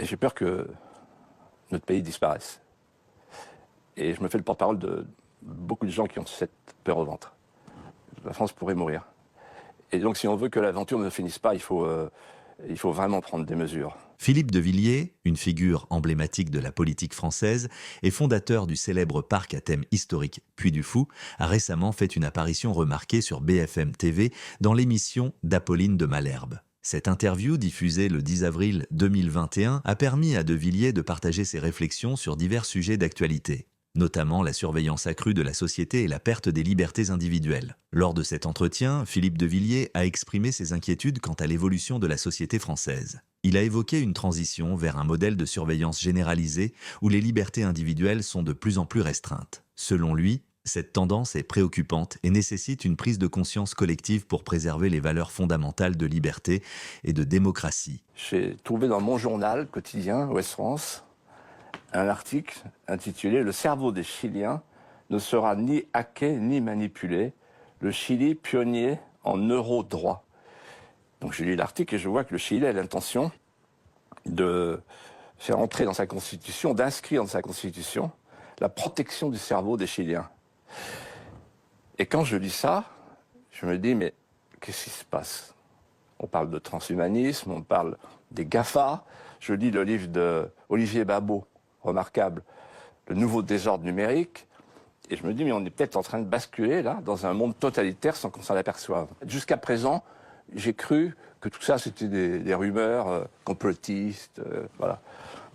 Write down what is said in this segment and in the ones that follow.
j'ai peur que notre pays disparaisse. Et je me fais le porte-parole de beaucoup de gens qui ont cette peur au ventre. La France pourrait mourir. Et donc, si on veut que l'aventure ne finisse pas, il faut vraiment prendre des mesures. Philippe de Villiers, une figure emblématique de la politique française et fondateur du célèbre parc à thème historique Puy du Fou, a récemment fait une apparition remarquée sur BFM TV dans l'émission d'Apolline de Malherbe. Cette interview, diffusée le 10 avril 2021, a permis à de Villiers de partager ses réflexions sur divers sujets d'actualité, notamment la surveillance accrue de la société et la perte des libertés individuelles. Lors de cet entretien, Philippe de Villiers a exprimé ses inquiétudes quant à l'évolution de la société française. Il a évoqué une transition vers un modèle de surveillance généralisée où les libertés individuelles sont de plus en plus restreintes. Selon lui, cette tendance est préoccupante et nécessite une prise de conscience collective pour préserver les valeurs fondamentales de liberté et de démocratie. J'ai trouvé dans mon journal quotidien, Ouest France, un article intitulé « Le cerveau des Chiliens ne sera ni hacké ni manipulé. Le Chili pionnier en euro-droit ». Donc je lis l'article et je vois que le Chili a l'intention de faire entrer dans sa constitution, d'inscrire dans sa constitution la protection du cerveau des Chiliens. Et quand je lis ça, je me dis, mais qu'est-ce qui se passe? On parle de transhumanisme, on parle des GAFA. Je lis le livre d'Olivier Babot, remarquable, Le nouveau désordre numérique. Et je me dis, mais on est peut-être en train de basculer là dans un monde totalitaire sans qu'on s'en aperçoive. Jusqu'à présent, j'ai cru que tout ça, c'était des rumeurs complotistes, voilà.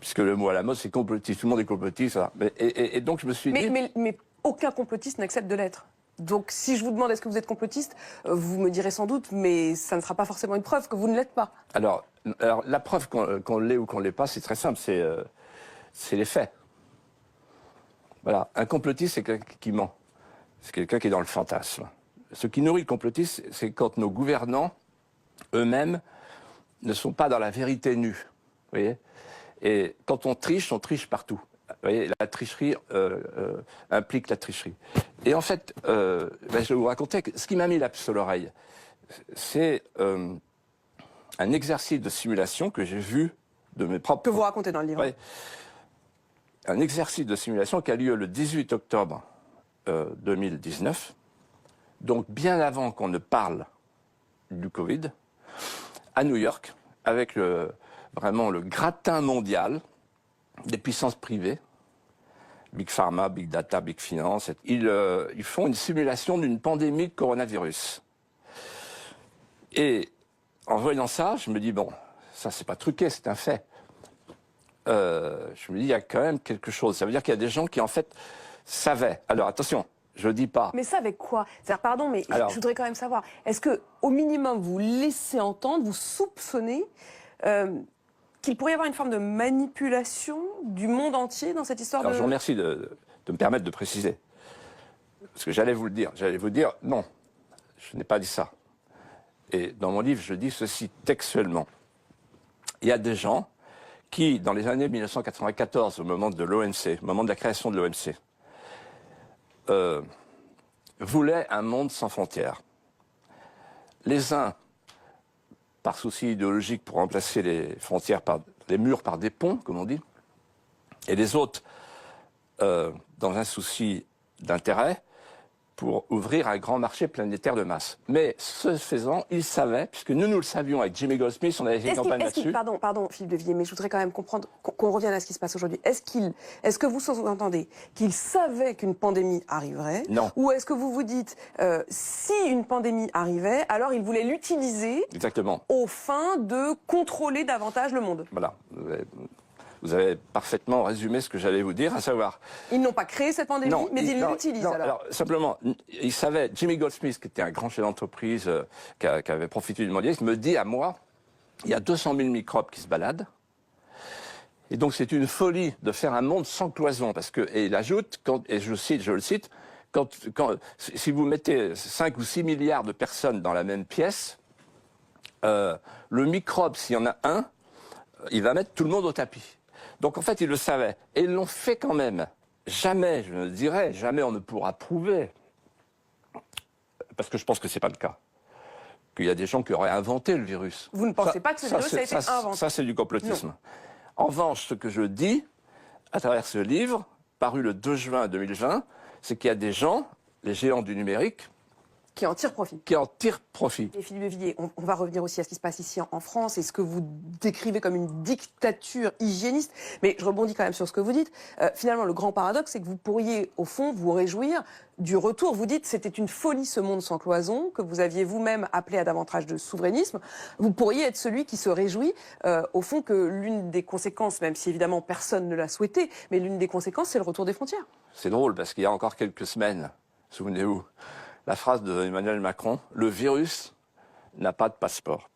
Puisque le mot à la mode, c'est complotiste. Tout le monde est complotiste. Voilà. Et donc, je me suis dit... Mais aucun complotiste n'accepte de l'être. Donc, si je vous demande est-ce que vous êtes complotiste, vous me direz sans doute, mais ça ne sera pas forcément une preuve que vous ne l'êtes pas. Alors la preuve qu'on l'est ou qu'on ne l'est pas, c'est très simple, c'est les faits. Voilà. Un complotiste, c'est quelqu'un qui ment. C'est quelqu'un qui est dans le fantasme. Ce qui nourrit le complotisme, c'est quand nos gouvernants eux-mêmes ne sont pas dans la vérité nue. Vous voyez ? Et quand on triche partout. Vous voyez, la tricherie implique la tricherie. Et en fait, je vais vous raconter que ce qui m'a mis la puce à l'oreille, c'est un exercice de simulation que j'ai vu de mes propres... Que vous racontez dans le livre. Ouais. Un exercice de simulation qui a lieu le 18 octobre 2019, donc bien avant qu'on ne parle du Covid, à New York, avec vraiment le gratin mondial des puissances privées, Big Pharma, Big Data, Big Finance. Ils font une simulation d'une pandémie de coronavirus. Et en voyant ça, je me dis, bon, ça c'est pas truqué, c'est un fait. Je me dis, il y a quand même quelque chose. Ça veut dire qu'il y a des gens qui, en fait, savaient. Alors, attention, je ne dis pas... Mais ça avec quoi? C'est-à-dire, pardon, mais alors, je voudrais quand même savoir, est-ce qu'au minimum, vous laissez entendre, vous soupçonnez qu'il pourrait y avoir une forme de manipulation du monde entier dans cette histoire? Alors, je vous remercie de me permettre de préciser. Parce que j'allais vous le dire. J'allais vous dire, non, je n'ai pas dit ça. Et dans mon livre, je dis ceci textuellement. Il y a des gens qui, dans les années 1994, au moment de l'OMC, au moment de la création de l'OMC, voulaient un monde sans frontières. Les uns, par souci idéologique, pour remplacer les frontières les murs par des ponts, comme on dit, et les autres, dans un souci d'intérêt, pour ouvrir un grand marché planétaire de masse. Mais ce faisant, ils savaient, puisque nous le savions avec Jimmy Goldsmith, on avait fait une campagne là-dessus. Pardon, Philippe de Villiers, mais je voudrais quand même comprendre, qu'on revienne à ce qui se passe aujourd'hui. Est-ce que vous sous-entendez qu'ils savaient qu'une pandémie arriverait? Non. Ou est-ce que vous vous dites, si une pandémie arrivait, alors ils voulaient l'utiliser aux fins de contrôler davantage le monde? Voilà. Vous avez parfaitement résumé ce que j'allais vous dire, à savoir... Ils n'ont pas créé cette pandémie, mais ils l'utilisent alors. Alors, simplement, ils savaient, Jimmy Goldsmith, qui était un grand chef d'entreprise, qui avait profité du mondialisme, me dit à moi, il y a 200 000 microbes qui se baladent, et donc c'est une folie de faire un monde sans cloison, parce que, et il ajoute, et je le cite, si vous mettez 5 ou 6 milliards de personnes dans la même pièce, le microbe, s'il y en a un, il va mettre tout le monde au tapis. Donc en fait, ils le savaient. Et ils l'ont fait quand même. Jamais, je ne dirais, jamais on ne pourra prouver, parce que je pense que ce n'est pas le cas, qu'il y a des gens qui auraient inventé le virus. Vous ne pensez pas que ce virus a été inventé? Ça, c'est du complotisme. Non. En revanche, ce que je dis à travers ce livre, paru le 2 juin 2020, c'est qu'il y a des gens, les géants du numérique, qui en tirent profit. Qui en tirent profit. Et Philippe de Villiers, on va revenir aussi à ce qui se passe ici en France et ce que vous décrivez comme une dictature hygiéniste. Mais je rebondis quand même sur ce que vous dites. Finalement, le grand paradoxe, c'est que vous pourriez, au fond, vous réjouir du retour. Vous dites c'était une folie ce monde sans cloison, que vous aviez vous-même appelé à davantage de souverainisme. Vous pourriez être celui qui se réjouit, au fond, que l'une des conséquences, même si évidemment personne ne l'a souhaité, mais l'une des conséquences, c'est le retour des frontières. C'est drôle parce qu'il y a encore quelques semaines, souvenez-vous, la phrase de Emmanuel Macron, le virus n'a pas de passeport.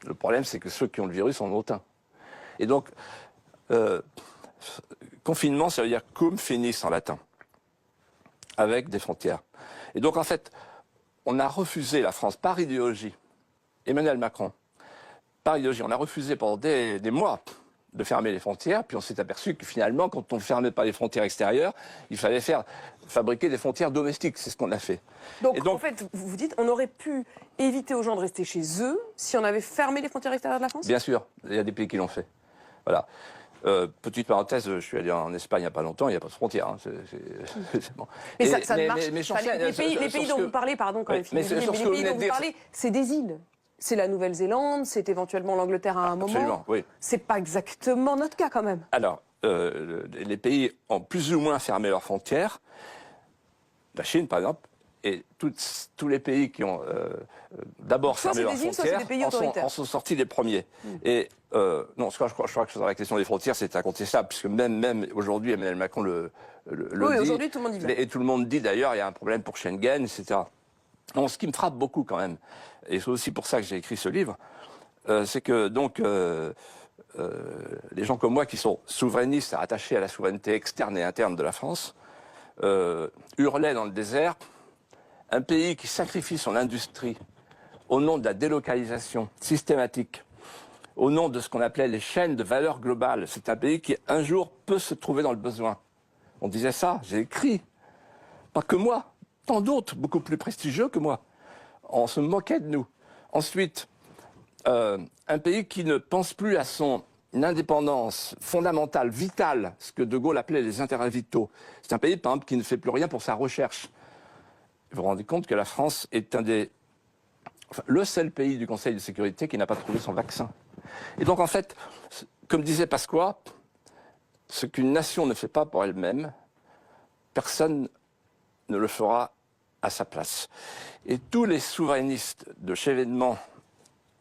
Le problème, c'est que ceux qui ont le virus en ont un. Et donc, confinement, ça veut dire cum finis en latin, avec des frontières. Et donc, en fait, on a refusé la France par idéologie, Emmanuel Macron, par idéologie, on a refusé pendant des mois de fermer les frontières, puis on s'est aperçu que finalement, quand on ne fermait pas les frontières extérieures, il fallait fabriquer des frontières domestiques, c'est ce qu'on a fait. Donc, en fait, vous dites, on aurait pu éviter aux gens de rester chez eux si on avait fermé les frontières extérieures de la France ? Bien sûr, il y a des pays qui l'ont fait. Voilà. Petite parenthèse, je suis allé en Espagne il n'y a pas longtemps, il n'y a pas de frontières. Hein, c'est bon. Mais ça ne marche pas. Les pays dont vous parlez, pardon, quand même, mais les pays dont vous parlez, c'est des îles. C'est la Nouvelle-Zélande, c'est éventuellement l'Angleterre à un moment. Absolument, oui. C'est pas exactement notre cas quand même. Alors, les pays ont plus ou moins fermé leurs frontières. La Chine, par exemple, et tous les pays qui ont d'abord fermé leurs frontières en sont sortis les premiers. Et non, je crois que sur la question des frontières, c'est incontestable, puisque même aujourd'hui, Emmanuel Macron le oui, dit. aujourd'hui, tout le monde y va. Et tout le monde dit d'ailleurs, il y a un problème pour Schengen, etc. Non, ce qui me frappe beaucoup quand même, et c'est aussi pour ça que j'ai écrit ce livre, c'est que donc les gens comme moi qui sont souverainistes, attachés à la souveraineté externe et interne de la France, hurlaient dans le désert, un pays qui sacrifie son industrie au nom de la délocalisation systématique, au nom de ce qu'on appelait les chaînes de valeur globale, c'est un pays qui un jour peut se trouver dans le besoin. On disait ça, j'ai écrit, pas que moi, tant d'autres, beaucoup plus prestigieux que moi. On se moquait de nous. Ensuite, un pays qui ne pense plus à son indépendance fondamentale, vitale, ce que De Gaulle appelait les intérêts vitaux. C'est un pays, par exemple, qui ne fait plus rien pour sa recherche. Vous vous rendez compte que la France est le seul pays du Conseil de sécurité qui n'a pas trouvé son vaccin. Et donc, en fait, comme disait Pasqua, ce qu'une nation ne fait pas pour elle-même, personne ne le fera à sa place. Et tous les souverainistes de Chevènement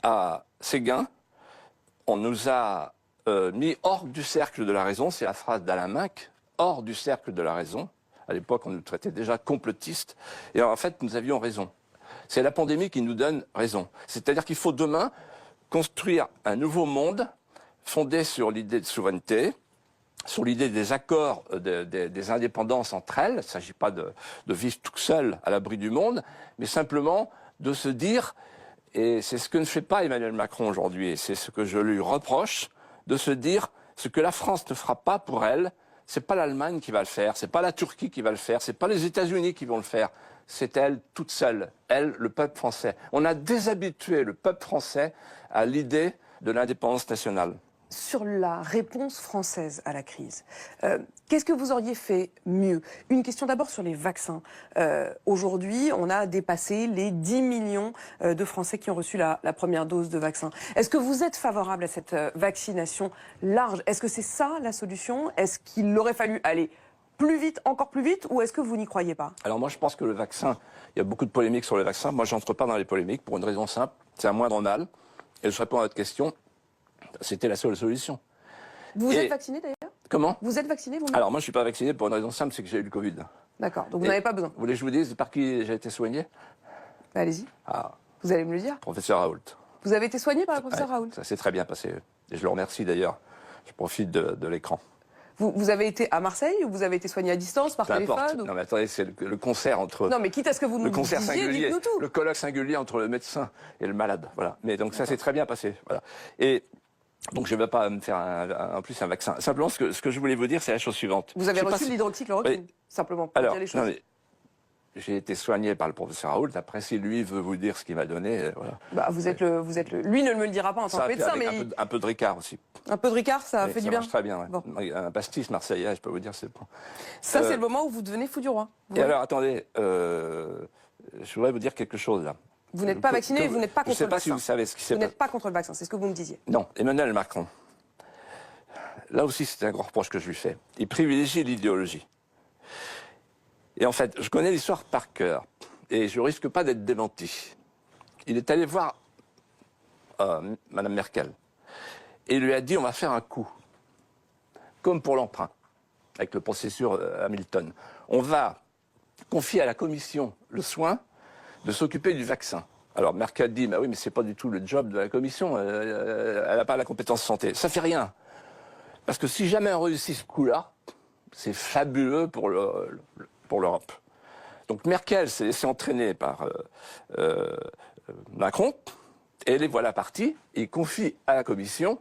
à Séguin, on nous a mis hors du cercle de la raison, c'est la phrase d'Alain Minc, hors du cercle de la raison. À l'époque, on nous traitait déjà complotistes, et en fait, nous avions raison. C'est la pandémie qui nous donne raison. C'est-à-dire qu'il faut demain construire un nouveau monde fondé sur l'idée de souveraineté, sur l'idée des accords, des indépendances entre elles. Il ne s'agit pas de vivre tout seul à l'abri du monde, mais simplement de se dire, et c'est ce que ne fait pas Emmanuel Macron aujourd'hui, et c'est ce que je lui reproche, de se dire ce que la France ne fera pas pour elle, c'est pas l'Allemagne qui va le faire, c'est pas la Turquie qui va le faire, c'est pas les États-Unis qui vont le faire, c'est elle toute seule, elle, le peuple français. On a déshabitué le peuple français à l'idée de l'indépendance nationale. Sur la réponse française à la crise, qu'est-ce que vous auriez fait mieux? Une question d'abord sur les vaccins. Aujourd'hui, on a dépassé les 10 millions de Français qui ont reçu la première dose de vaccin. Est-ce que vous êtes favorable à cette vaccination large? Est-ce que c'est ça la solution? Est-ce qu'il aurait fallu aller plus vite, encore plus vite, ou est-ce que vous n'y croyez pas? Alors moi, je pense que le vaccin, il y a beaucoup de polémiques sur le vaccin. Moi, je n'entre pas dans les polémiques pour une raison simple, c'est un moindre mal. Et je réponds à votre question. C'était la seule solution. Vous êtes vacciné d'ailleurs? Comment? Vous êtes vacciné vous-même? Alors moi je ne suis pas vacciné pour une raison simple, c'est que j'ai eu le Covid. D'accord, donc vous n'avez pas besoin. Vous voulez que je vous dise par qui j'ai été soigné? Allez-y. Ah. Vous allez me le dire? Professeur Raoult. Vous avez été soigné par le professeur Raoult? Ça s'est très bien passé. Et je le remercie d'ailleurs. Je profite de l'écran. Vous avez été à Marseille ou vous avez été soigné à distance, par téléphone ou... Non mais attendez, c'est le concert entre... Non mais quitte à ce que vous nous disiez, dites-nous tout. Le colloque singulier entre le médecin et le malade. Voilà. Mais donc ça s'est très bien passé. Voilà. Et donc je ne vais pas me faire en plus un vaccin. Simplement, ce que je voulais vous dire, c'est la chose suivante. Vous avez reçu l'hydroxychloroquine, simplement, pour dire les choses. Non, mais j'ai été soigné par le professeur Raoult. Après, si lui veut vous dire ce qu'il m'a donné, voilà. Bah, lui ne me le dira pas en tant que médecin, mais un peu de Ricard aussi. Un peu de Ricard, ça fait du bien. Ça marche très bien. Ouais. Bon. Un pastis marseillais, je peux vous dire, c'est bon. Ça, c'est le moment où vous devenez fou du roi. Alors, attendez, je voudrais vous dire quelque chose là. Vous n'êtes pas vacciné, vous n'êtes pas contre le vaccin. Je ne sais pas si vous savez ce qui s'est passé. Vous n'êtes pas contre le vaccin, c'est ce que vous me disiez. Non, Emmanuel Macron. Là aussi, c'est un gros reproche que je lui fais. Il privilégie l'idéologie. Et en fait, je connais l'histoire par cœur. Et je ne risque pas d'être démenti. Il est allé voir Mme Merkel. Et il lui a dit, on va faire un coup. Comme pour l'emprunt, avec le processus Hamilton. On va confier à la Commission le soin de s'occuper du vaccin. Alors Merkel dit, bah oui, mais c'est pas du tout le job de la Commission, elle n'a pas la compétence santé. Ça fait rien. Parce que si jamais on réussit ce coup-là, c'est fabuleux pour l'Europe. Donc Merkel s'est laissée entraîner par Macron, et les voilà partis, et il confie à la Commission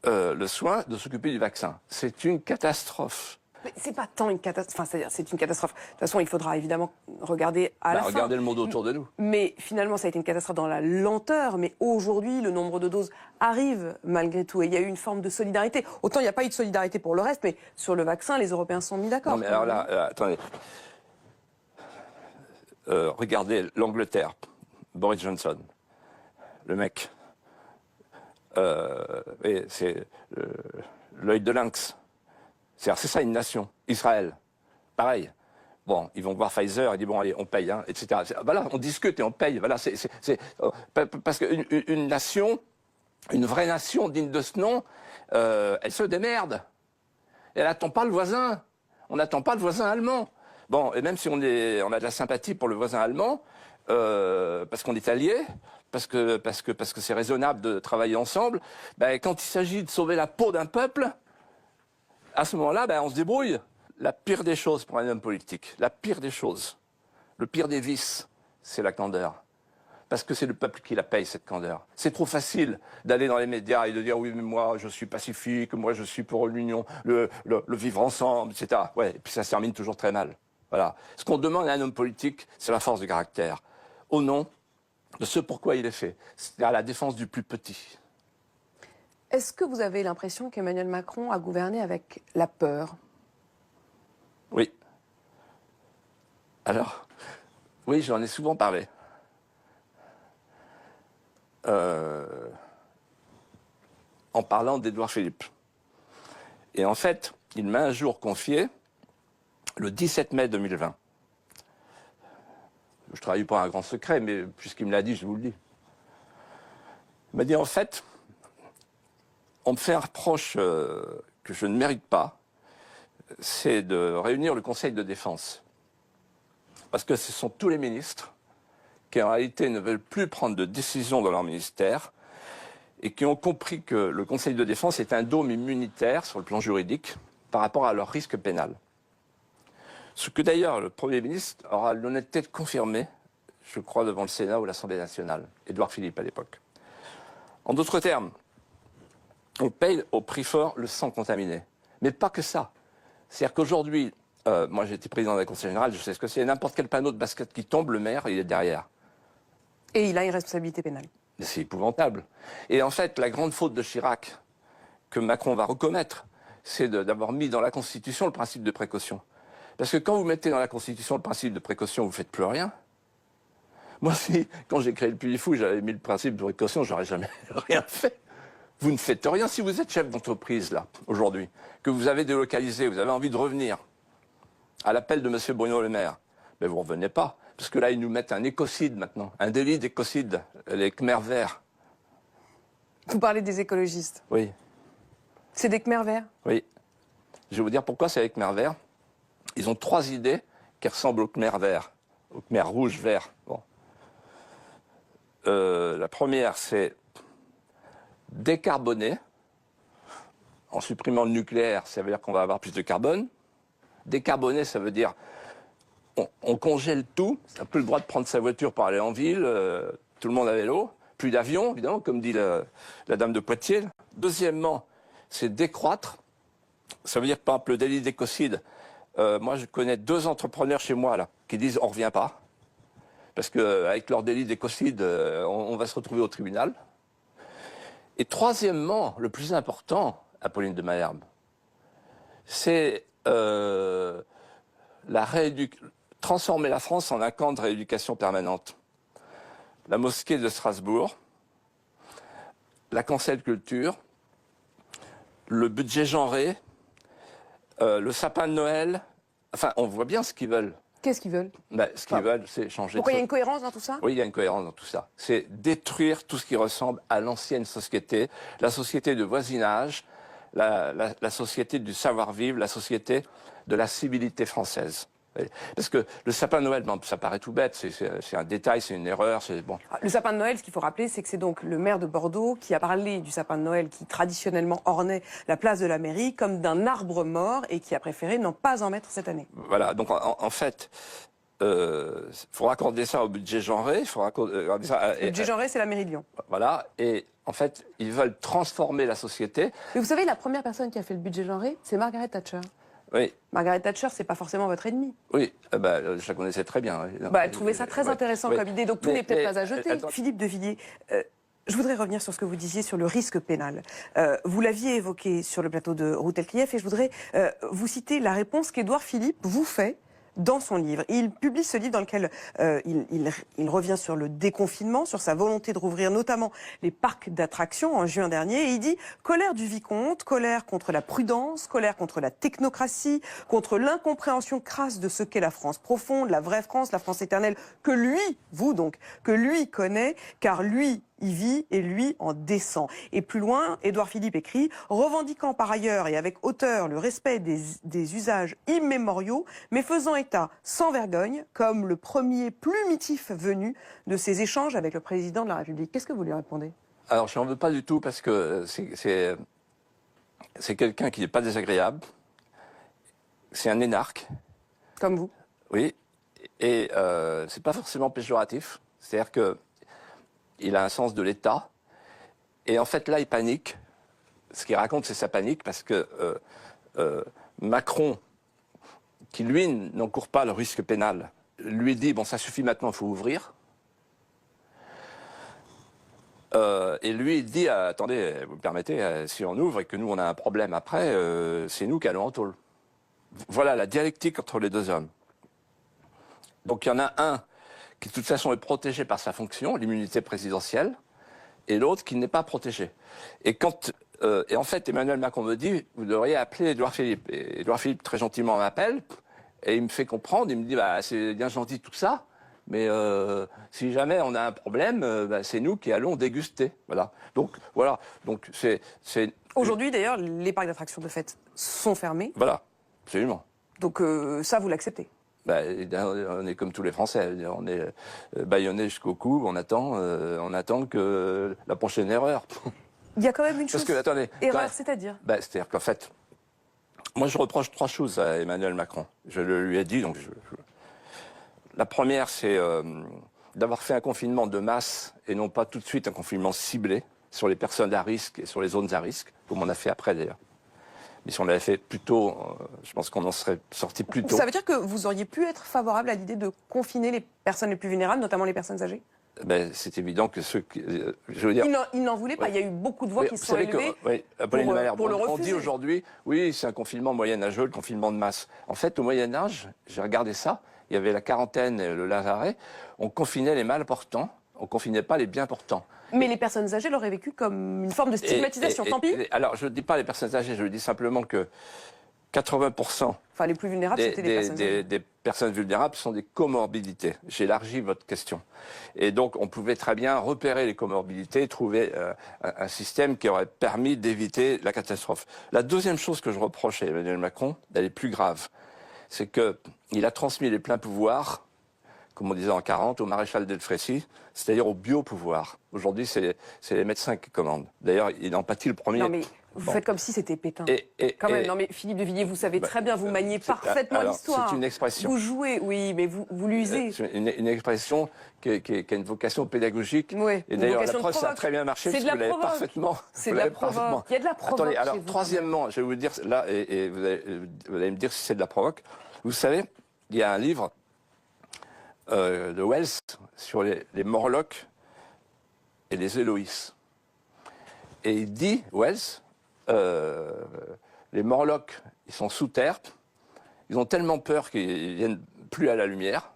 le soin de s'occuper du vaccin. C'est une catastrophe. Mais c'est pas tant une catastrophe, enfin, c'est une catastrophe. De toute façon, il faudra évidemment regarder à la fin. Regardez le monde autour de nous. Mais finalement, ça a été une catastrophe dans la lenteur. Mais aujourd'hui, le nombre de doses arrive malgré tout. Et il y a eu une forme de solidarité. Autant il n'y a pas eu de solidarité pour le reste, mais sur le vaccin, les Européens sont mis d'accord. Non, mais alors là, attendez. Regardez l'Angleterre. Boris Johnson. Le mec. C'est l'œil de lynx. C'est ça une nation. Israël, pareil. Bon, ils vont voir Pfizer, ils disent bon allez, on paye, hein, etc. Voilà, on discute et on paye. Voilà, parce qu'une nation, une vraie nation digne de ce nom, elle se démerde. Elle n'attend pas le voisin. On n'attend pas le voisin allemand. Bon, et même si on a de la sympathie pour le voisin allemand, parce qu'on est alliés, parce que c'est raisonnable de travailler ensemble, ben, quand il s'agit de sauver la peau d'un peuple, à ce moment-là, ben, on se débrouille. La pire des choses pour un homme politique, la pire des choses, le pire des vices, c'est la candeur. Parce que c'est le peuple qui la paye, cette candeur. C'est trop facile d'aller dans les médias et de dire oui, mais moi, je suis pacifique, moi, je suis pour l'union, le vivre ensemble, etc. Ouais, et puis ça se termine toujours très mal. Voilà. Ce qu'on demande à un homme politique, c'est la force de caractère, au nom de ce pourquoi il est fait, c'est-à-dire la défense du plus petit. Est-ce que vous avez l'impression qu'Emmanuel Macron a gouverné avec la peur ? Oui. Alors, oui, j'en ai souvent parlé. En parlant d'Édouard Philippe. Et en fait, il m'a un jour confié, le 17 mai 2020. Je ne travaille pas un grand secret, mais puisqu'il me l'a dit, je vous le dis. Il m'a dit, en fait, on me fait un reproche que je ne mérite pas, c'est de réunir le Conseil de défense. Parce que ce sont tous les ministres qui, en réalité, ne veulent plus prendre de décision dans leur ministère et qui ont compris que le Conseil de défense est un dôme immunitaire sur le plan juridique par rapport à leur risque pénal. Ce que d'ailleurs le Premier ministre aura l'honnêteté de confirmer, je crois, devant le Sénat ou l'Assemblée nationale, Édouard Philippe à l'époque. En d'autres termes, on paye au prix fort le sang contaminé. Mais pas que ça. C'est-à-dire qu'aujourd'hui, moi j'ai été président d'un conseil général, je sais ce que c'est, n'importe quel panneau de basket qui tombe, le maire, il est derrière. Et il a une responsabilité pénale. C'est épouvantable. Et en fait, la grande faute de Chirac, que Macron va reconnaître, c'est d'avoir mis dans la Constitution le principe de précaution. Parce que quand vous mettez dans la Constitution le principe de précaution, vous ne faites plus rien. Moi, quand j'ai créé le Puy du Fou, j'avais mis le principe de précaution, j'aurais jamais rien fait. Vous ne faites rien. Si vous êtes chef d'entreprise, là, aujourd'hui, que vous avez délocalisé, vous avez envie de revenir à l'appel de M. Bruno Le Maire, mais vous ne revenez pas. Parce que là, ils nous mettent un écocide maintenant, un délit d'écocide, les Khmers verts. Vous parlez des écologistes. Oui. C'est des Khmers verts? Oui. Je vais vous dire pourquoi c'est les Khmers verts. Ils ont 3 idées qui ressemblent aux Khmers verts, aux Khmers rouges, verts. Bon. La première, c'est décarboner. En supprimant le nucléaire, ça veut dire qu'on va avoir plus de carbone. Décarboner, ça veut dire on congèle tout. On n'a plus le droit de prendre sa voiture pour aller en ville. Tout le monde à vélo. Plus d'avions, évidemment, comme dit la dame de Poitiers. Deuxièmement, c'est décroître. Ça veut dire, par exemple, le délit d'écocide, moi, je connais 2 entrepreneurs chez moi là, qui disent on ne revient pas. Parce qu'avec leur délit d'écocide, on va se retrouver au tribunal. Et troisièmement, le plus important, Apolline de Malherbe, c'est transformer la France en un camp de rééducation permanente. La mosquée de Strasbourg, la cancel culture, le budget genré, le sapin de Noël. Enfin, on voit bien ce qu'ils veulent. Qu'est-ce qu'ils veulent? Ce qu'ils veulent, c'est changer. Pourquoi il y a une cohérence dans tout ça? Oui, il y a une cohérence dans tout ça. C'est détruire tout ce qui ressemble à l'ancienne société, la société de voisinage, la société du savoir-vivre, la société de la civilité française. Parce que le sapin de Noël, ça paraît tout bête, c'est un détail, c'est une erreur, c'est bon. Le sapin de Noël, ce qu'il faut rappeler, c'est que c'est donc le maire de Bordeaux qui a parlé du sapin de Noël qui traditionnellement ornait la place de la mairie comme d'un arbre mort et qui a préféré n'en pas en mettre cette année. Voilà, donc en fait, il faut raccorder ça au budget genré. Le budget genré, c'est la mairie de Lyon. Voilà, et en fait, ils veulent transformer la société. Mais vous savez, la première personne qui a fait le budget genré, c'est Margaret Thatcher. Oui. Margaret Thatcher, c'est pas forcément votre ennemi. Oui, je la connaissais très bien. Oui. Elle trouvait ça très intéressant comme idée, donc tout n'est peut-être pas à jeter. Philippe de Villiers, je voudrais revenir sur ce que vous disiez sur le risque pénal. Vous l'aviez évoqué sur le plateau de Routel Krief et je voudrais vous citer la réponse qu'Édouard Philippe vous fait dans son livre. Il publie ce livre dans lequel il revient sur le déconfinement, sur sa volonté de rouvrir notamment les parcs d'attractions en juin dernier. Et il dit « Colère du vicomte, colère contre la prudence, colère contre la technocratie, contre l'incompréhension crasse de ce qu'est la France profonde, la vraie France, la France éternelle, que lui, vous donc, que lui connaît, car lui y vit et lui en descend. » Et plus loin, Édouard Philippe écrit « Revendiquant par ailleurs et avec hauteur le respect des usages immémoriaux, mais faisant état sans vergogne, comme le premier plumitif venu de ses échanges avec le président de la République. » Qu'est-ce que vous lui répondez? Alors, je n'en veux pas du tout parce que c'est quelqu'un qui n'est pas désagréable. C'est un énarque. Comme vous? Oui. Et c'est pas forcément péjoratif. C'est-à-dire qu'il a un sens de l'État. Et en fait, là, il panique. Ce qu'il raconte, c'est sa panique parce que Macron, qui lui n'encourt pas le risque pénal, lui dit « bon, ça suffit maintenant, il faut ouvrir ». Et lui, il dit « attendez, vous me permettez, si on ouvre et que nous, on a un problème après, c'est nous qui allons en tôle ». Voilà la dialectique entre les deux hommes. Donc il y en a un qui, de toute façon, est protégé par sa fonction, l'immunité présidentielle, et l'autre qui n'est pas protégé. Et en fait, Emmanuel Macron me dit « vous devriez appeler Édouard Philippe ». Et Édouard Philippe, très gentiment, m'appelle, et il me fait comprendre, il me dit « c'est bien gentil tout ça, mais si jamais on a un problème, c'est nous qui allons déguster ». Voilà. Donc, voilà. Donc, Aujourd'hui, d'ailleurs, les parcs d'attractions de fête sont fermés. Voilà, absolument. Donc ça, vous l'acceptez? On est comme tous les Français, on est bâillonnés jusqu'au cou, on attend que la prochaine erreur. Il y a quand même une chose. Parce que, attendez, erreur, c'est-à-dire c'est-à-dire qu'en fait, moi je reproche 3 choses à Emmanuel Macron. Je le lui ai dit, donc la première, c'est d'avoir fait un confinement de masse et non pas tout de suite un confinement ciblé sur les personnes à risque et sur les zones à risque, comme on a fait après d'ailleurs. Mais si on l'avait fait plus tôt, je pense qu'on en serait sorti plus tôt. Ça veut dire que vous auriez pu être favorable à l'idée de confiner les personnes les plus vulnérables, notamment les personnes âgées? C'est évident que ceux qui... Je veux dire... Ils n'en voulaient pas, oui. Il y a eu beaucoup de voix qui se sont élevées pour le refuser. On dit aujourd'hui, oui, c'est un confinement moyenâgeux, le confinement de masse. En fait, au Moyen-Âge, j'ai regardé ça, il y avait la quarantaine et le lazaret, on confinait les mal portants, on confinait pas les bien portants. Mais les personnes âgées l'auraient vécu comme une forme de stigmatisation, tant pis. Alors, je ne dis pas les personnes âgées, je dis simplement que 80% enfin, les plus vulnérables, c'était les personnes âgées. Des personnes vulnérables sont des comorbidités. J'élargis votre question. Et donc, on pouvait très bien repérer les comorbidités, trouver un système qui aurait permis d'éviter la catastrophe. La deuxième chose que je reproche à Emmanuel Macron, elle est plus grave, c'est qu'il a transmis les pleins pouvoirs, comme on disait en 40, au maréchal Delfrécy, c'est-à-dire au biopouvoir. Aujourd'hui, c'est les médecins qui commandent. D'ailleurs, il en pâtit le premier. Non, mais Vous faites comme si c'était Pétain. Quand même, non mais Philippe de Villiers, vous savez très bien, vous maniez parfaitement l'histoire. C'est une expression. Vous jouez, oui, mais vous l'usez. C'est une expression qui a une vocation pédagogique. Oui, et d'ailleurs, la preuve, ça a très bien marché, parce que vous l'avez parfaitement. C'est de la provoque. Il y a de la provoque. Attendez, alors, troisièmement, je vais vous dire, là, et vous allez me dire si c'est de la provoque. Vous savez, il y a un livre de Wells sur les Morlocks et les Éloïs. Et il dit, Wells, les Morlocks, ils sont sous terre, ils ont tellement peur qu'ils viennent plus à la lumière,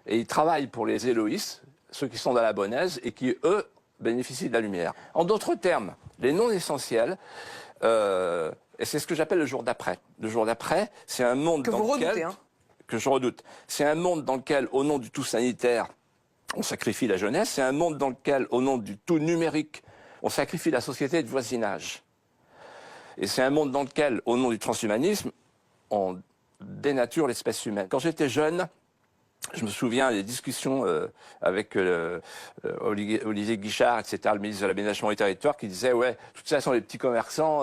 et ils travaillent pour les Éloïs, ceux qui sont dans la bonne aise, et qui, eux, bénéficient de la lumière. En d'autres termes, les non essentiels, et c'est ce que j'appelle le jour d'après. Le jour d'après, c'est un monde que dans vous lequel... redoutez, hein. Que je redoute. C'est un monde dans lequel, au nom du tout sanitaire, on sacrifie la jeunesse. C'est un monde dans lequel, au nom du tout numérique, on sacrifie la société de voisinage. Et c'est un monde dans lequel, au nom du transhumanisme, on dénature l'espèce humaine. Quand j'étais jeune, je me souviens des discussions avec Olivier Guichard, etc., le ministre de l'Aménagement du Territoire, qui disait, ouais, tout ça sont les petits commerçants,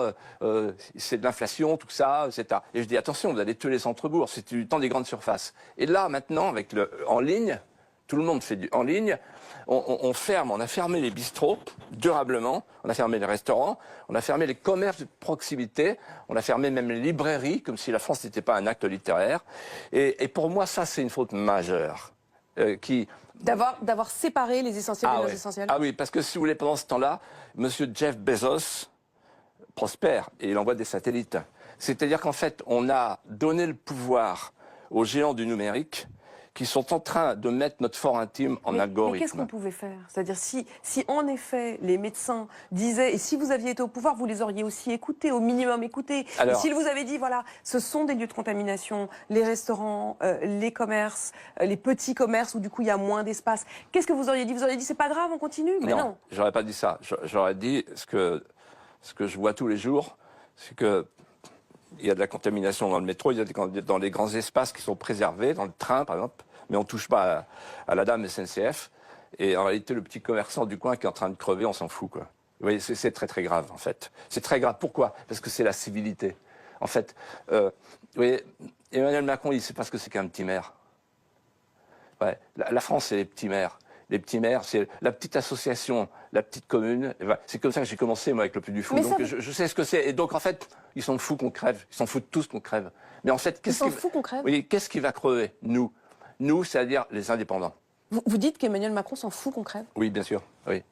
c'est de l'inflation, tout ça, etc. Et je dis, attention, vous allez tuer les centres-bourgs, c'est du temps des grandes surfaces. Et là, maintenant, avec en ligne, tout le monde fait en ligne, on a fermé les bistrots, durablement, on a fermé les restaurants, on a fermé les commerces de proximité, on a fermé même les librairies, comme si la France n'était pas un acte littéraire. Et pour moi, ça, c'est une faute majeure. D'avoir séparé les essentiels des non essentiels. Ah oui, parce que si vous voulez, pendant ce temps-là, M. Jeff Bezos prospère et il envoie des satellites. C'est-à-dire qu'en fait, on a donné le pouvoir aux géants du numérique qui sont en train de mettre notre fort intime en algorithme. Mais qu'est-ce qu'on pouvait faire? C'est-à-dire si en effet les médecins disaient, et si vous aviez été au pouvoir, vous les auriez aussi écoutés, au minimum écoutés. Alors, et s'ils vous avaient dit, voilà, ce sont des lieux de contamination, les restaurants, les commerces, les petits commerces où du coup il y a moins d'espace, qu'est-ce que vous auriez dit? Vous auriez dit, c'est pas grave, on continue? Mais non. J'aurais pas dit ça. J'aurais dit ce que je vois tous les jours, c'est que il y a de la contamination dans le métro, il y a dans les grands espaces qui sont préservés, dans le train par exemple, mais on ne touche pas à la dame SNCF. Et en réalité, le petit commerçant du coin qui est en train de crever, on s'en fout, quoi. Vous voyez, c'est très très grave, en fait. C'est très grave. Pourquoi? Parce que c'est la civilité. En fait, vous voyez, Emmanuel Macron, il ne sait pas ce que c'est qu'un petit maire. Ouais, la France, c'est les petits maires. Les petits maires, c'est la petite association, la petite commune. C'est comme ça que j'ai commencé, moi, avec le Puy du Fou. Donc, je sais ce que c'est. Et donc, en fait, ils s'en foutent qu'on crève. Ils s'en foutent tous qu'on crève. Mais en fait, qu'est-ce qui va crever? Nous, c'est-à-dire les indépendants. Vous dites qu'Emmanuel Macron s'en fout qu'on crève? Oui, bien sûr. Oui.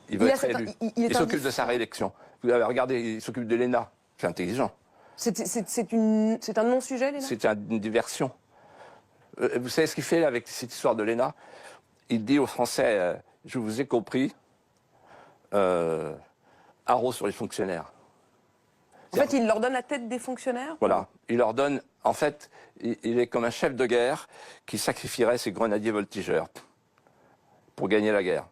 Il veut être réélu. Il s'occupe de sa réélection. Vous avez regardé, il s'occupe de l'ENA. C'est intelligent. C'est un non-sujet, l'ENA? C'est une diversion. Vous savez ce qu'il fait avec cette histoire de l'ENA? Il dit aux Français, je vous ai compris, haro sur les fonctionnaires. En fait, il leur donne la tête des fonctionnaires? Voilà. Il leur donne, en fait, il est comme un chef de guerre qui sacrifierait ses grenadiers voltigeurs pour gagner la guerre.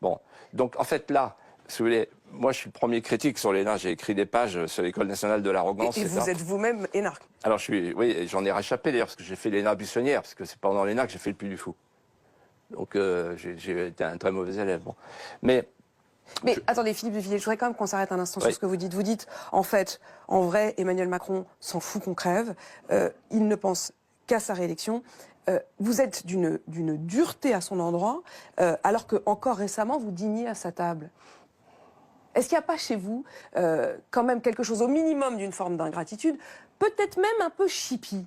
Bon. Donc, en fait, là, si vous voulez, moi, je suis le premier critique sur l'ENA. J'ai écrit des pages sur l'École nationale de l'arrogance. Et vous êtes vous-même énarque? Alors, oui, j'en ai réchappé d'ailleurs, parce que j'ai fait l'ENA buissonnière, parce que c'est pendant l'ENA que j'ai fait le Puy du Fou. Donc, j'ai été un très mauvais élève. Bon. Mais attendez, Philippe de Villiers, je voudrais quand même qu'on s'arrête un instant sur ce que vous dites. Vous dites, en fait, en vrai, Emmanuel Macron s'en fout qu'on crève. Il ne pense qu'à sa réélection. Vous êtes d'une dureté à son endroit, alors que encore récemment, vous dîniez à sa table. Est-ce qu'il n'y a pas chez vous quand même quelque chose au minimum d'une forme d'ingratitude, peut-être même un peu chippie?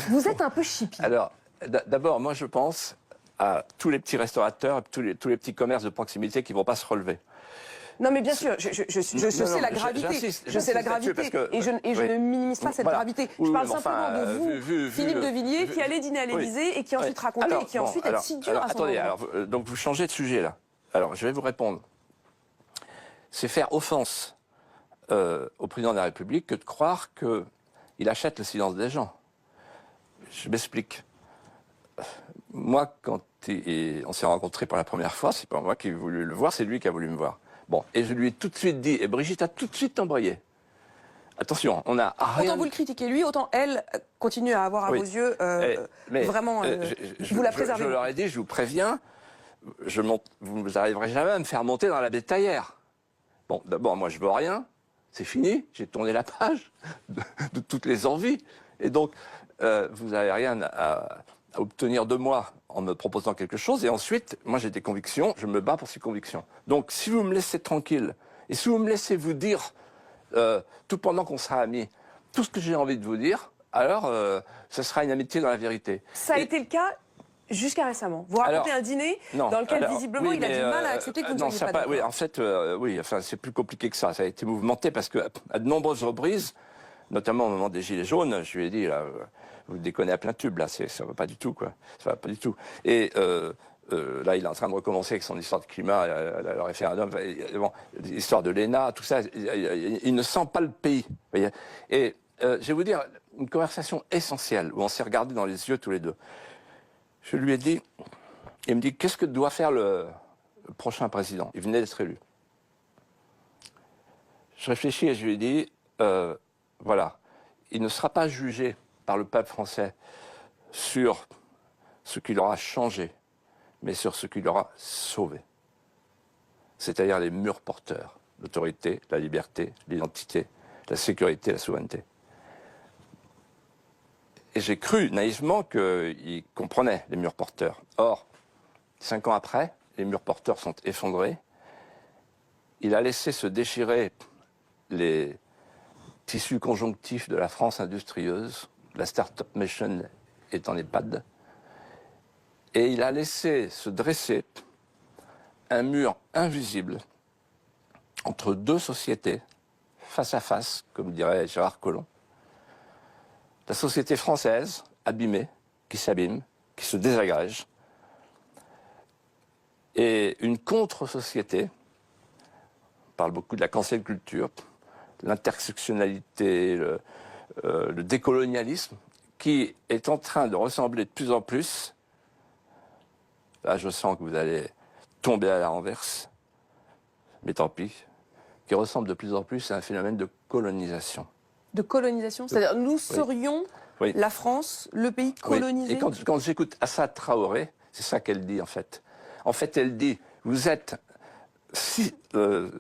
Vous êtes un peu chippie. Alors, d'abord, moi je pense à tous les petits restaurateurs, tous les petits commerces de proximité qui ne vont pas se relever. Non mais bien sûr, je sais la gravité, je sais la gravité, et je ne minimise pas cette gravité. Je parle simplement de vous, Philippe de Villiers, qui allait dîner à l'Élysée et qui ensuite racontait et qui ensuite est si dur à son endroit. Attendez, donc vous changez de sujet là. Alors je vais vous répondre. C'est faire offense au président de la République que de croire qu'il achète le silence des gens. Je m'explique. Moi, quand on s'est rencontrés pour la première fois, c'est pas moi qui ai voulu le voir, c'est lui qui a voulu me voir. Bon, et je lui ai tout de suite dit, et Brigitte a tout de suite embrayé. Attention, on a rien... Autant vous le critiquez lui, autant elle continue à avoir à vos yeux vraiment... vous la préservez. Je leur ai dit, je vous préviens, vous n'arriverez jamais à me faire monter dans la bétaillère. Bon, d'abord, moi, je veux rien. C'est fini. J'ai tourné la page de toutes les envies. Et donc, vous n'avez rien à obtenir de moi en me proposant quelque chose. Et ensuite, moi, j'ai des convictions. Je me bats pour ces convictions. Donc, si vous me laissez tranquille, et si vous me laissez vous dire, tout pendant qu'on sera amis, tout ce que j'ai envie de vous dire, alors, ce sera une amitié dans la vérité. Ça a été le cas jusqu'à récemment. Vous racontez un dîner dans lequel, visiblement, oui, il a du mal à accepter que vous ne soyez pas d'accord. Oui, en fait, oui, enfin, c'est plus compliqué que ça. Ça a été mouvementé parce qu'à de nombreuses reprises, notamment au moment des Gilets jaunes, je lui ai dit, là, vous déconnez à plein tube, là, ça ne va pas du tout, quoi. Ça va pas du tout. Et là, il est en train de recommencer avec son histoire de climat, le référendum, bon, l'histoire de l'ENA, tout ça. Il ne sent pas le pays. Voyez. Et je vais vous dire une conversation essentielle où on s'est regardé dans les yeux tous les deux. Je lui ai dit, il me dit, qu'est-ce que doit faire le prochain président? Il venait d'être élu. Je réfléchis et je lui ai dit, voilà, il ne sera pas jugé par le peuple français sur ce qu'il aura changé, mais sur ce qu'il aura sauvé. C'est-à-dire les murs porteurs, l'autorité, la liberté, l'identité, la sécurité, la souveraineté. Et j'ai cru naïvement qu'il comprenait les murs porteurs. Or, 5 ans après, les murs porteurs sont effondrés. Il a laissé se déchirer les tissus conjonctifs de la France industrieuse. La Start-up Nation est en EHPAD. Et il a laissé se dresser un mur invisible entre deux sociétés, face à face, comme dirait Gérard Collomb. La société française, abîmée, qui s'abîme, qui se désagrège, et une contre-société, on parle beaucoup de la cancel culture, l'intersectionnalité, le décolonialisme, qui est en train de ressembler de plus en plus, là je sens que vous allez tomber à la renverse, mais tant pis, qui ressemble de plus en plus à un phénomène de colonisation. De colonisation? C'est-à-dire, nous serions, la France, le pays colonisé? Oui. Et quand j'écoute Assad Traoré, c'est ça qu'elle dit, en fait. En fait, elle dit, vous êtes... elle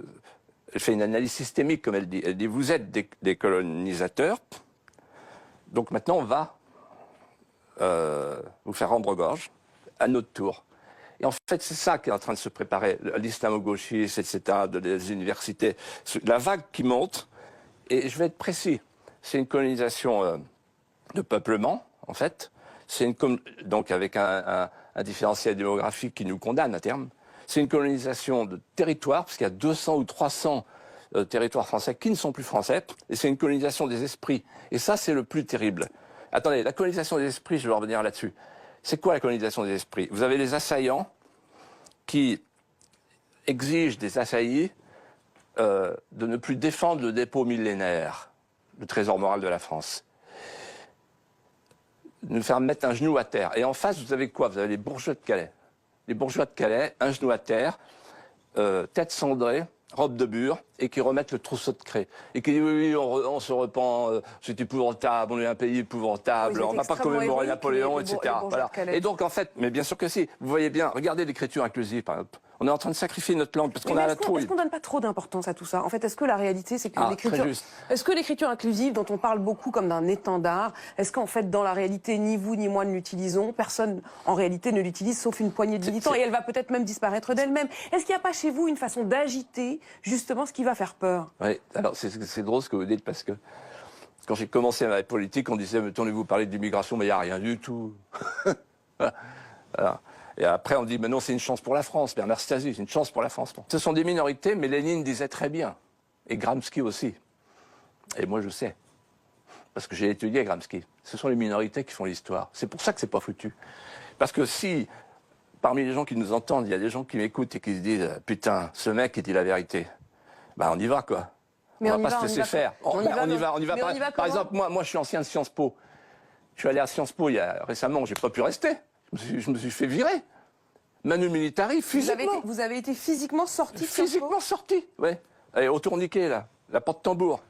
fait une analyse systémique, comme elle dit. Elle dit, vous êtes des colonisateurs, donc maintenant, on va vous faire rendre gorge à notre tour. Et en fait, c'est ça qui est en train de se préparer. L'islamo-gauchisme, etc., des universités. La vague qui monte... Et je vais être précis, c'est une colonisation de peuplement, en fait. C'est donc avec un différentiel démographique qui nous condamne à terme. C'est une colonisation de territoire, parce qu'il y a 200 ou 300 territoires français qui ne sont plus français. Et c'est une colonisation des esprits. Et ça, c'est le plus terrible. Attendez, la colonisation des esprits, je vais revenir là-dessus. C'est quoi la colonisation des esprits? Vous avez les assaillants qui exigent des assaillis de ne plus défendre le dépôt millénaire, le trésor moral de la France. De nous faire mettre un genou à terre. Et en face, vous avez quoi? Vous avez les bourgeois de Calais. Les bourgeois de Calais, un genou à terre, tête cendrée, robe de bure, et qui remettent le trousseau de craie. Et qui disent oui, on se repent, c'est épouvantable, on est un pays épouvantable, on ne va pas commémorer Napoléon, etc. Voilà. Et donc, en fait, mais bien sûr que si, vous voyez bien, regardez l'écriture inclusive, par exemple. On est en train de sacrifier notre langue parce qu'on a la trouille. Est-ce qu'on ne donne pas trop d'importance à tout ça? En fait, est-ce que la réalité, c'est que l'écriture... Est-ce que l'écriture inclusive, dont on parle beaucoup comme d'un étendard, est-ce qu'en fait, dans la réalité, ni vous ni moi ne l'utilisons, personne, en réalité, ne l'utilise, sauf une poignée de militants, et elle va peut-être même disparaître d'elle-même. Est-ce qu'il n'y a pas chez vous une façon d'agiter, justement, ce qui va faire peur? Oui, alors c'est drôle ce que vous dites, parce que quand j'ai commencé ma politique, on disait, mettons-vous parler d'immigration, mais il n'y a rien du tout. Voilà. Et après, on dit, mais non, c'est une chance pour la France. Bernard Stasi, c'est une chance pour la France. Ce sont des minorités, mais Lénine disait très bien. Et Gramsci aussi. Et moi, je sais. Parce que j'ai étudié Gramsci. Ce sont les minorités qui font l'histoire. C'est pour ça que c'est pas foutu. Parce que si, parmi les gens qui nous entendent, il y a des gens qui m'écoutent et qui se disent, putain, ce mec, il dit la vérité. Ben, on y va, quoi. Mais on va pas se laisser faire. On y va. Par exemple, moi, je suis ancien de Sciences Po. Je suis allé à Sciences Po récemment, j'ai pas pu rester. Je me suis fait virer. Manu Militari, physiquement. Vous avez été physiquement sorti? Physiquement sorti, oui. Au tourniquet, là, la porte-tambour.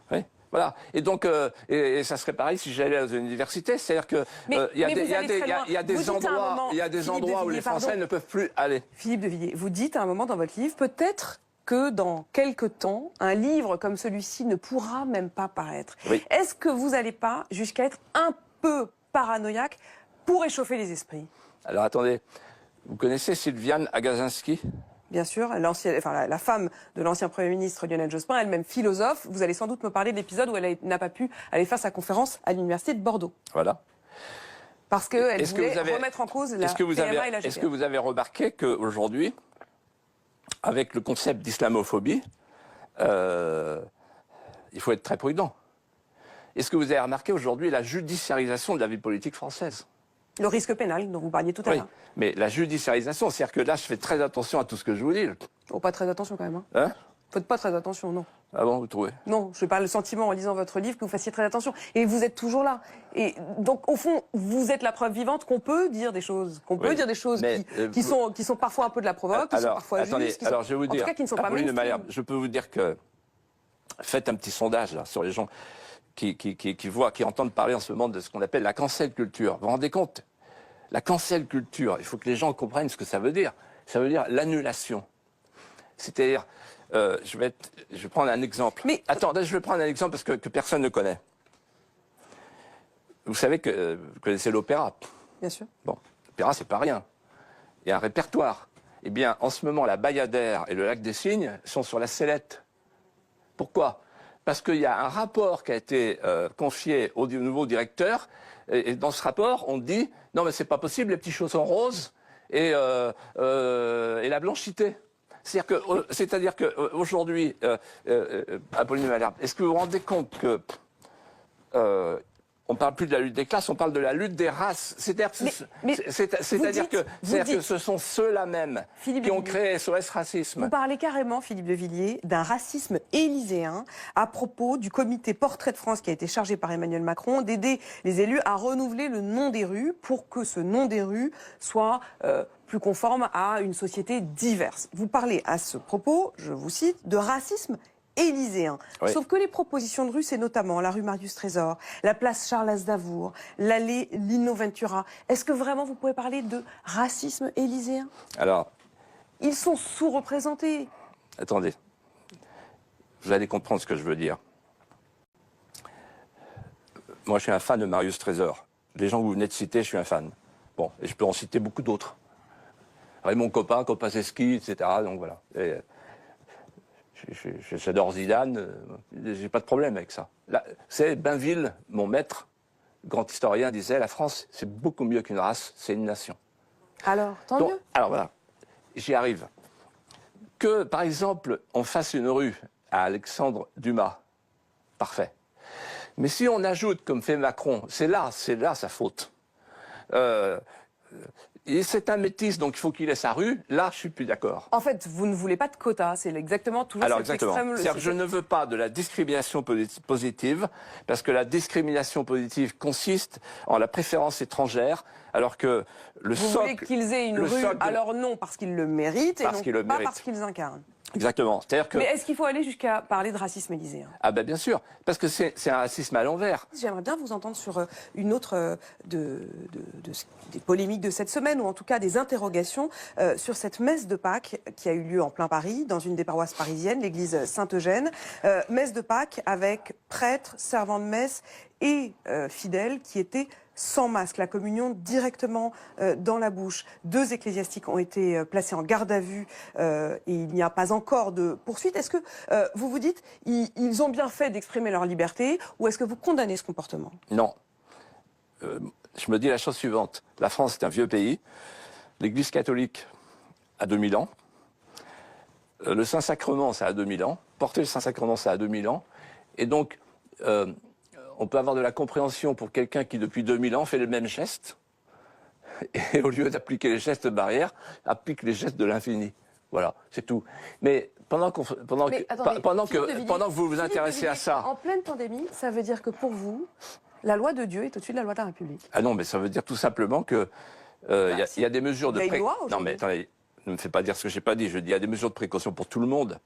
Oui, voilà. Et donc, et ça serait pareil si j'allais à l'université. C'est-à-dire que il y a des endroits où les Français ne peuvent plus aller. Philippe de Villiers, vous dites à un moment dans votre livre, peut-être que dans quelque temps, un livre comme celui-ci ne pourra même pas paraître. Oui. Est-ce que vous n'allez pas jusqu'à être un peu paranoïaque pour échauffer les esprits? Alors attendez, vous connaissez Sylviane Agacinski? Bien sûr, la femme de l'ancien Premier ministre Lionel Jospin, elle-même philosophe. Vous allez sans doute me parler de l'épisode où elle n'a pas pu aller faire sa conférence à l'université de Bordeaux. Voilà. Parce qu'elle voulait remettre en cause la PMA et la GPA. Est-ce que vous avez remarqué qu'aujourd'hui, avec le concept d'islamophobie, il faut être très prudent. Est-ce que vous avez remarqué aujourd'hui la judiciarisation de la vie politique française? Le risque pénal dont vous parliez tout à l'heure. Mais la judiciarisation, c'est-à-dire que là, je fais très attention à tout ce que je vous dis. Oh, pas très attention quand même. Hein? Faites pas très attention, non. Ah bon, vous trouvez? Non, je n'ai pas le sentiment en lisant votre livre que vous fassiez très attention. Et vous êtes toujours là. Et donc, au fond, vous êtes la preuve vivante qu'on peut dire des choses. Qu'on peut dire des choses qui sont parfois un peu de la provoque, qui sont parfois justes, qui sont, je vais vous dire, en tout cas, qui ne sont pas mainstream. Je peux vous dire que faites un petit sondage là, sur les gens qui entendent parler en ce moment de ce qu'on appelle la cancel culture. Vous vous rendez compte? La cancel culture, il faut que les gens comprennent ce que ça veut dire. Ça veut dire l'annulation. C'est-à-dire, je vais prendre un exemple. Attendez, je vais prendre un exemple parce que personne ne connaît. Vous savez que vous connaissez l'opéra. Bien sûr. Bon, l'opéra, c'est pas rien. Il y a un répertoire. Eh bien, en ce moment, la Bayadère et le Lac des Cygnes sont sur la sellette. Pourquoi? Parce qu'il y a un rapport qui a été confié au nouveau directeur. Et dans ce rapport, on dit non, mais c'est pas possible, les petits chaussons roses et la blanchité. C'est-à-dire qu'aujourd'hui, Apolline Malherbe, est-ce que vous vous rendez compte que on ne parle plus de la lutte des classes, on parle de la lutte des races. C'est-à-dire que ce sont ceux-là même qui ont créé SOS Racisme. Vous parlez carrément, Philippe de Villiers, d'un racisme élyséen à propos du comité Portrait de France qui a été chargé par Emmanuel Macron d'aider les élus à renouveler le nom des rues pour que ce nom des rues soit plus conforme à une société diverse. Vous parlez à ce propos, je vous cite, de racisme élyséen. Oui. Sauf que les propositions de rue, c'est notamment la rue Marius Trésor, la place Charles Aznavour, l'allée Lino Ventura. Est-ce que vraiment vous pouvez parler de racisme élyséen? Alors, ils sont sous-représentés. Attendez, vous allez comprendre ce que je veux dire. Moi, je suis un fan de Marius Trésor. Les gens que vous venez de citer, je suis un fan. Bon, et je peux en citer beaucoup d'autres. Raymond Coppa, Coppa-Zeski, etc. Donc voilà. J'adore Zidane, j'ai pas de problème avec ça. C'est Bainville, mon maître, grand historien, disait la France, c'est beaucoup mieux qu'une race, c'est une nation. Alors, tant mieux. Alors voilà, j'y arrive. Que, par exemple, on fasse une rue à Alexandre Dumas, parfait. Mais si on ajoute, comme fait Macron, c'est là sa faute. C'est un métis, donc il faut qu'il ait sa rue. Là, je suis plus d'accord. En fait, vous ne voulez pas de quotas, c'est exactement toujours cette extrême... C'est-à-dire que je ne veux pas de la discrimination positive, parce que la discrimination positive consiste en la préférence étrangère, alors que le socle... Vous voulez qu'ils aient une rue à leur nom parce qu'ils le méritent et non pas parce qu'ils incarnent. Exactement. Mais est-ce qu'il faut aller jusqu'à parler de racisme élyséen? Ah ben bien sûr, parce que c'est un racisme à l'envers. J'aimerais bien vous entendre sur une autre des polémiques de cette semaine, ou en tout cas des interrogations sur cette messe de Pâques qui a eu lieu en plein Paris, dans une des paroisses parisiennes, l'église Saint-Eugène. Messe de Pâques avec prêtres, servants de messe et fidèles qui étaient sans masque, la communion directement dans la bouche. 2 ecclésiastiques ont été placés en garde à vue et il n'y a pas encore de poursuite. Est-ce que vous vous dites ils ont bien fait d'exprimer leur liberté, ou est-ce que vous condamnez ce comportement? Non. Je me dis la chose suivante. La France est un vieux pays. L'Église catholique a 2000 ans. Le Saint-Sacrement, ça a 2000 ans. Porter le Saint-Sacrement, ça a 2000 ans. Et donc... on peut avoir de la compréhension pour quelqu'un qui, depuis 2000 ans, fait le même geste, et au lieu d'appliquer les gestes barrières, applique les gestes de l'infini. Voilà, c'est tout. Mais pendant que vous vous intéressez à ça... En pleine pandémie, ça veut dire que pour vous, la loi de Dieu est au-dessus de la loi de la République? Ah non, mais ça veut dire tout simplement que il y a des mesures de précaution. Non, mais attendez, ne me fais pas dire ce que je n'ai pas dit. Je dis il y a des mesures de précaution pour tout le monde.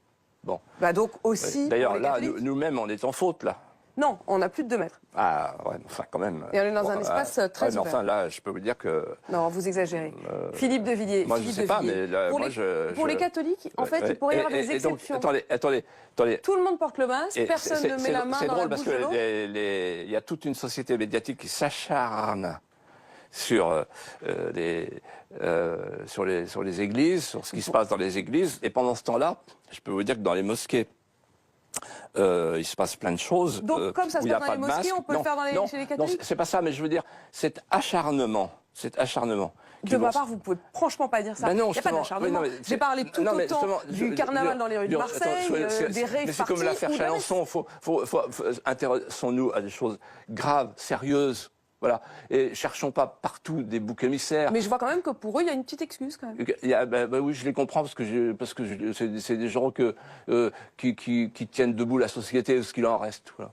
Bon. Donc aussi... D'ailleurs, là, nous-mêmes, on est en faute, là. Non, on a plus de 2 mètres. Ah, ouais, enfin, quand même. Et on est dans un espace très ouvert. Enfin, là, je peux vous dire que... Non, vous exagérez. Philippe de Villiers. Moi, je ne sais pas, mais là, pour les catholiques, en fait, il pourrait y avoir des exceptions. Donc, attendez. Tout le monde porte le masque, personne ne met la main dans la bouche de l'autre. C'est drôle parce qu'il y a toute une société médiatique qui s'acharne sur les églises, sur ce qui se passe dans les églises. Et pendant ce temps-là, je peux vous dire que dans les mosquées, il se passe plein de choses. Donc, comme ça se passe dans les mosquées, on peut le faire chez les catholiques? Non, c'est pas ça, mais je veux dire, cet acharnement. De ma part, vous ne pouvez franchement pas dire ça. Ben non, il n'y a pas d'acharnement. J'ai parlé tout autant du carnaval dans les rues de Marseille, des raves mais c'est comme l'affaire Chalençon. Intéressons-nous à des choses graves, sérieuses. Voilà. Et cherchons pas partout des boucs émissaires. Mais je vois quand même que pour eux, il y a une petite excuse quand même. Oui, je les comprends parce que c'est des gens qui tiennent debout la société, ce qu'il en reste. Voilà.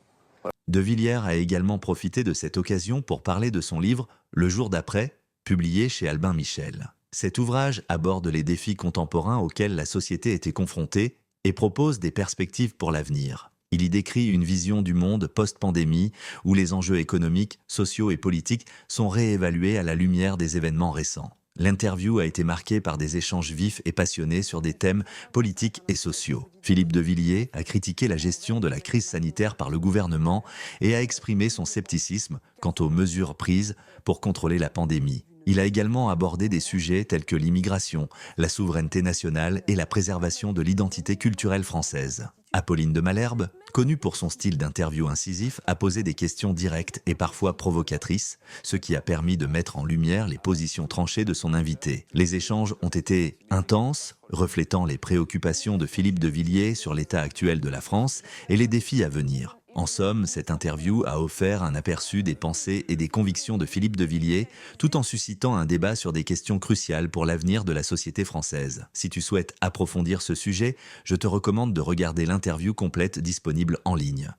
De Villiers a également profité de cette occasion pour parler de son livre « Le jour d'après », publié chez Albin Michel. Cet ouvrage aborde les défis contemporains auxquels la société était confrontée et propose des perspectives pour l'avenir. Il y décrit une vision du monde post-pandémie où les enjeux économiques, sociaux et politiques sont réévalués à la lumière des événements récents. L'interview a été marquée par des échanges vifs et passionnés sur des thèmes politiques et sociaux. Philippe de Villiers a critiqué la gestion de la crise sanitaire par le gouvernement et a exprimé son scepticisme quant aux mesures prises pour contrôler la pandémie. Il a également abordé des sujets tels que l'immigration, la souveraineté nationale et la préservation de l'identité culturelle française. Apolline de Malherbe, connue pour son style d'interview incisif, a posé des questions directes et parfois provocatrices, ce qui a permis de mettre en lumière les positions tranchées de son invité. Les échanges ont été intenses, reflétant les préoccupations de Philippe de Villiers sur l'état actuel de la France et les défis à venir. En somme, cette interview a offert un aperçu des pensées et des convictions de Philippe de Villiers, tout en suscitant un débat sur des questions cruciales pour l'avenir de la société française. Si tu souhaites approfondir ce sujet, je te recommande de regarder l'interview complète disponible en ligne.